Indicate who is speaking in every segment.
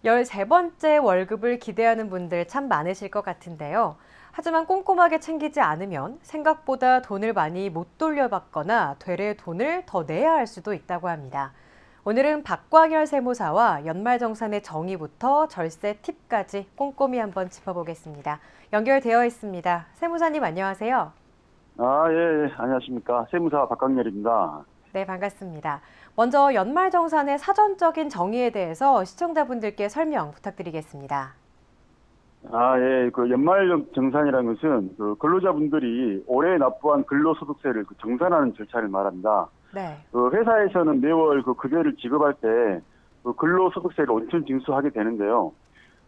Speaker 1: 13번째 월급을 기대하는 분들 참 많으실 것 같은데요. 하지만 꼼꼼하게 챙기지 않으면 생각보다 돈을 많이 못 돌려받거나 되레 돈을 더 내야 할 수도 있다고 합니다. 오늘은 박광열 세무사와 연말정산의 정의부터 절세 팁까지 꼼꼼히 한번 짚어보겠습니다. 연결되어 있습니다. 세무사님 안녕하세요.
Speaker 2: 예, 안녕하십니까. 세무사 박광렬입니다.
Speaker 1: 네, 반갑습니다. 먼저 연말정산의 사전적인 정의에 대해서 시청자분들께 설명 부탁드리겠습니다.
Speaker 2: 예, 그 연말정산이라는 것은 그 근로자분들이 올해 납부한 근로소득세를 정산하는 절차를 말합니다.
Speaker 1: 네.
Speaker 2: 그 회사에서는 매월 그 급여를 지급할 때 그 근로소득세를 온천 징수하게 되는데요.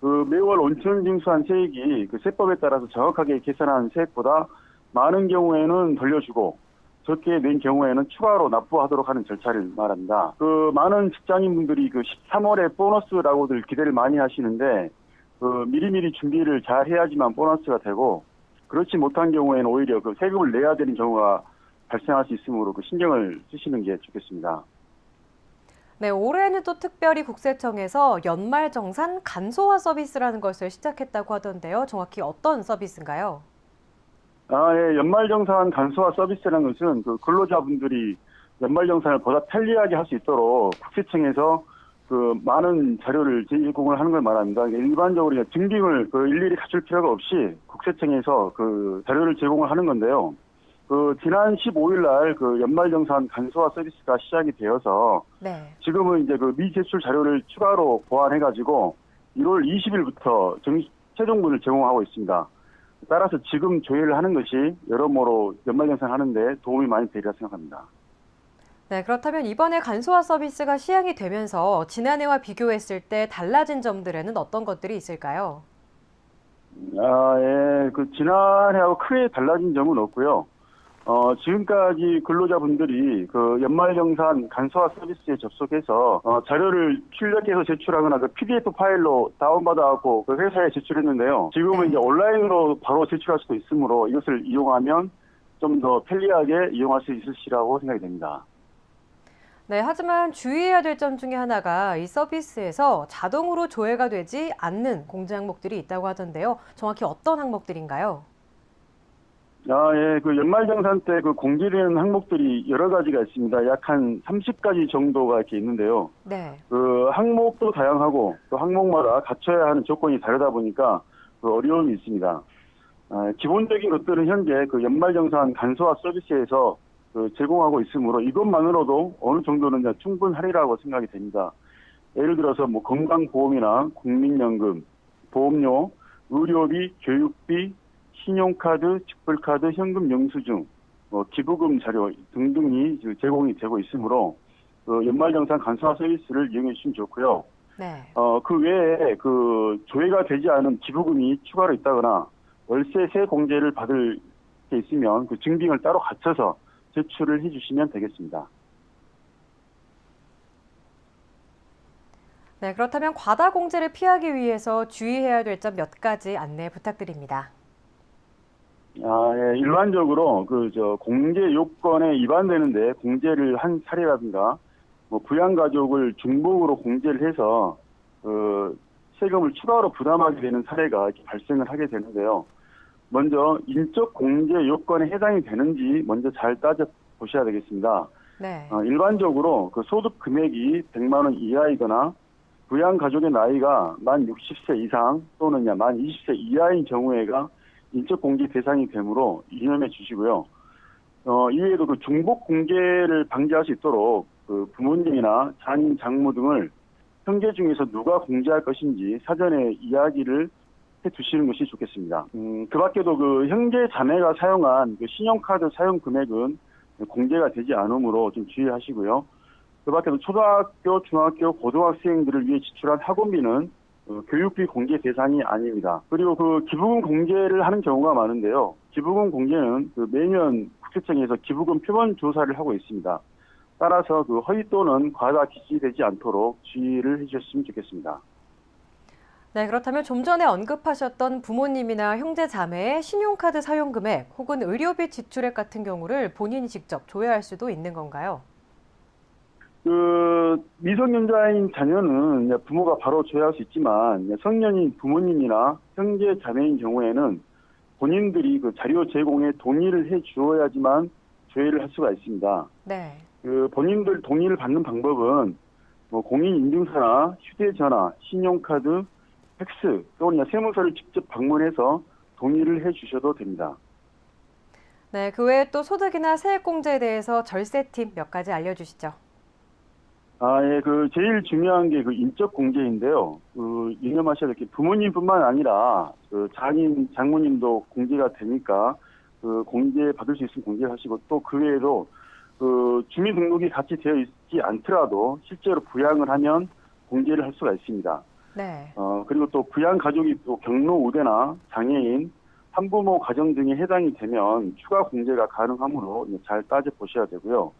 Speaker 2: 그 매월 온천 징수한 세액이 그 세법에 따라서 정확하게 계산한 세액보다 많은 경우에는 돌려주고 적게 낸 경우에는 추가로 납부하도록 하는 절차를 말합니다. 그 많은 직장인분들이 그 13월에 보너스라고들 기대를 많이 하시는데 그 미리미리 준비를 잘 해야지만 보너스가 되고 그렇지 못한 경우에는 오히려 그 세금을 내야 되는 경우가 발생할 수 있으므로 그 신경을 쓰시는 게 좋겠습니다.
Speaker 1: 네, 올해는 또 특별히 국세청에서 연말정산 간소화 서비스라는 것을 시작했다고 하던데요. 정확히 어떤 서비스인가요?
Speaker 2: 예, 연말정산 간소화 서비스라는 것은 그 근로자분들이 연말정산을 보다 편리하게 할 수 있도록 국세청에서 그 많은 자료를 제공을 하는 걸 말합니다. 일반적으로 증빙을 그 일일이 갖출 필요가 없이 국세청에서 그 자료를 제공을 하는 건데요. 그 지난 15일 날 그 연말정산 간소화 서비스가 시작이 되어서
Speaker 1: 네.
Speaker 2: 지금은 이제 그 미제출 자료를 추가로 보완해가지고 1월 20일부터 최종본을 제공하고 있습니다. 따라서 지금 조회를 하는 것이 여러모로 연말정산 하는데 도움이 많이 되리라 생각합니다.
Speaker 1: 네, 그렇다면 이번에 간소화 서비스가 시행이 되면서 지난해와 비교했을 때 달라진 점들에는 어떤 것들이 있을까요?
Speaker 2: 예, 그 지난해하고 크게 달라진 점은 없고요. 지금까지 근로자분들이 그 연말정산 간소화 서비스에 접속해서 자료를 출력해서 제출하거나 그 PDF 파일로 다운받아갖고 그 회사에 제출했는데요. 지금은
Speaker 1: 네.
Speaker 2: 이제 온라인으로 바로 제출할 수도 있으므로 이것을 이용하면 좀 더 편리하게 이용할 수 있으시라고 생각이 됩니다.
Speaker 1: 네, 하지만 주의해야 될 점 중에 하나가 이 서비스에서 자동으로 조회가 되지 않는 공제 항목들이 있다고 하던데요. 정확히 어떤 항목들인가요?
Speaker 2: 예, 그 연말정산 때 그 공제되는 항목들이 여러 가지가 있습니다. 약 한 30가지 정도가 이렇게 있는데요.
Speaker 1: 네.
Speaker 2: 그 항목도 다양하고 또 항목마다 갖춰야 하는 조건이 다르다 보니까 그 어려움이 있습니다. 기본적인 것들은 현재 그 연말정산 간소화 서비스에서 그 제공하고 있으므로 이것만으로도 어느 정도는 이제 충분하리라고 생각이 됩니다. 예를 들어서 뭐 건강보험이나 국민연금, 보험료, 의료비, 교육비, 신용카드, 직불카드, 현금 영수증, 기부금 자료 등등이 제공이 되고 있으므로 그 연말정산 간소화 서비스를 이용해 주시면 좋고요.
Speaker 1: 네.
Speaker 2: 그 외에 그 조회가 되지 않은 기부금이 추가로 있다거나 월세세 공제를 받을 게 있으면 그 증빙을 따로 갖춰서 제출을 해주시면 되겠습니다.
Speaker 1: 네, 그렇다면 과다 공제를 피하기 위해서 주의해야 될 점 몇 가지 안내 부탁드립니다.
Speaker 2: 예, 일반적으로 공제 요건에 위반되는데 공제를 한 사례라든가 뭐 부양가족을 중복으로 공제를 해서 그 세금을 추가로 부담하게 되는 사례가 이렇게 발생을 하게 되는데요. 먼저 인적 공제 요건에 해당이 되는지 먼저 잘 따져 보셔야 되겠습니다.
Speaker 1: 네.
Speaker 2: 일반적으로 그 소득 금액이 100만 원 이하이거나 부양 가족의 나이가 만 60세 이상 또는 만 20세 이하인 경우에가 인적 공제 대상이 되므로 유념해 주시고요. 이외에도 그 중복 공제를 방지할 수 있도록 그 부모님이나 자녀, 장모 등을 형제 중에서 누가 공제할 것인지 사전에 이야기를 해 두시는 것이 좋겠습니다. 그 밖에도 그 형제 자매가 사용한 그 신용카드 사용 금액은 공제가 되지 않으므로 좀 주의하시고요. 그 밖에도 초등학교, 중학교, 고등학생들을 위해 지출한 학원비는 교육비 공제 대상이 아닙니다. 그리고 그 기부금 공제를 하는 경우가 많은데요. 기부금 공제는 그 매년 국세청에서 기부금 표본 조사를 하고 있습니다. 따라서 그 허위 또는 과다 기재되지 않도록 주의를 해주셨으면 좋겠습니다.
Speaker 1: 네, 그렇다면 좀 전에 언급하셨던 부모님이나 형제 자매의 신용카드 사용 금액 혹은 의료비 지출액 같은 경우를 본인이 직접 조회할 수도 있는 건가요?
Speaker 2: 미성년자인 자녀는 이제 부모가 바로 조회할 수 있지만 이제 성년인 부모님이나 형제 자매인 경우에는 본인들이 그 자료 제공에 동의를 해 주어야지만 조회를 할 수가 있습니다.
Speaker 1: 네.
Speaker 2: 본인들 동의를 받는 방법은 뭐 공인인증서나 휴대전화, 신용카드, 팩스 또는 세무서를 직접 방문해서 동의를 해 주셔도 됩니다.
Speaker 1: 네, 그 외에 또 소득이나 세액공제에 대해서 절세 팁 몇 가지 알려주시죠.
Speaker 2: 예, 제일 중요한 게 인적 공제인데요. 유념하셔야 될 게 부모님뿐만 아니라 장인, 장모님도 공제가 되니까 공제 받을 수 있으면 공제를 하시고 또 그 외에도 주민등록이 같이 되어 있지 않더라도 실제로 부양을 하면 공제를 할 수가 있습니다.
Speaker 1: 네.
Speaker 2: 그리고 또 부양 가족이 또 경로 우대나 장애인, 한부모 가정 등에 해당이 되면 추가 공제가 가능하므로 잘 따져 보셔야 되고요.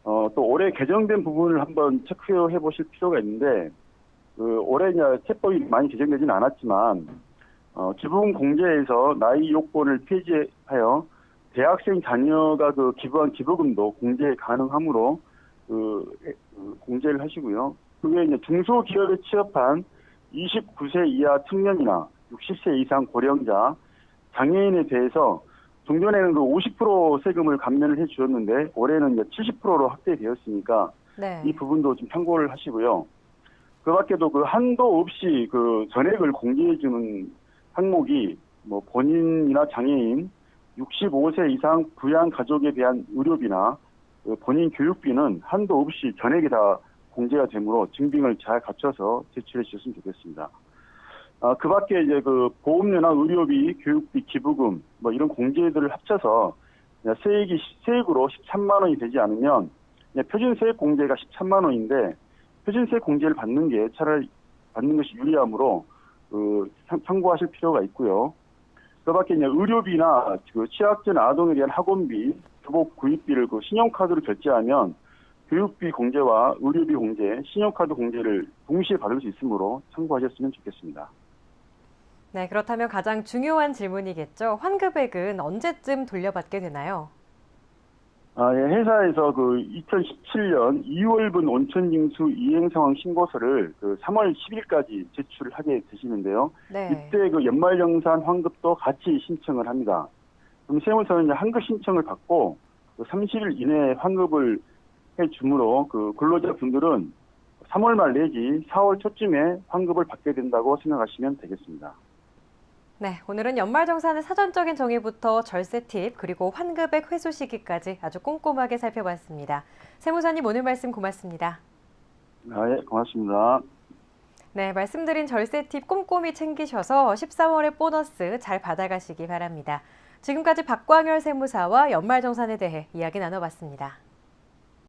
Speaker 2: 또 올해 개정된 부분을 한번 체크해 보실 필요가 있는데, 올해 이제 세법이 많이 개정되지는 않았지만, 기부금 공제에서 나이 요건을 폐지하여 대학생 자녀가 기부한 기부금도 공제 가능하므로 공제를 하시고요. 그 외에 이제 중소기업에 취업한 29세 이하 청년이나 60세 이상 고령자, 장애인에 대해서 종전에는 50% 세금을 감면을 해 주었는데 올해는 이제 70%로 확대되었으니까
Speaker 1: 네.
Speaker 2: 이 부분도 좀 참고를 하시고요. 그 밖에도 한도 없이 전액을 공제해 주는 항목이 뭐 본인이나 장애인, 65세 이상 부양 가족에 대한 의료비나 본인 교육비는 한도 없이 전액이 다 공제가 되므로 증빙을 잘 갖춰서 제출해 주셨으면 좋겠습니다. 그 밖에 이제 보험료나 의료비, 교육비, 기부금 뭐 이런 공제들을 합쳐서 세액으로 13만 원이 되지 않으면 표준세액 공제가 13만 원인데 표준세액 공제를 받는 게 차라리 받는 것이 유리하므로 참고하실 필요가 있고요. 그 밖에 이제 의료비나 취약전 아동에 대한 학원비, 교복 구입비를 신용카드로 결제하면 교육비 공제와 의료비 공제, 신용카드 공제를 동시에 받을 수 있으므로 참고하셨으면 좋겠습니다.
Speaker 1: 네, 그렇다면 가장 중요한 질문이겠죠. 환급액은 언제쯤 돌려받게 되나요?
Speaker 2: 예, 회사에서 2017년 2월분 온천징수 이행상황 신고서를 3월 10일까지 제출을 하게 되시는데요.
Speaker 1: 네.
Speaker 2: 이때 연말정산 환급도 같이 신청을 합니다. 그럼 세무서는 이제 환급 신청을 받고 30일 이내에 환급을 해 주므로 근로자 분들은 3월 말 내지 4월 초쯤에 환급을 받게 된다고 생각하시면 되겠습니다.
Speaker 1: 네, 오늘은 연말정산의 사전적인 정의부터 절세 팁, 그리고 환급액 회수 시기까지 아주 꼼꼼하게 살펴봤습니다. 세무사님 오늘 말씀 고맙습니다.
Speaker 2: 예, 고맙습니다.
Speaker 1: 네, 말씀드린 절세 팁 꼼꼼히 챙기셔서 13월의 보너스 잘 받아가시기 바랍니다. 지금까지 박광열 세무사와 연말정산에 대해 이야기 나눠봤습니다.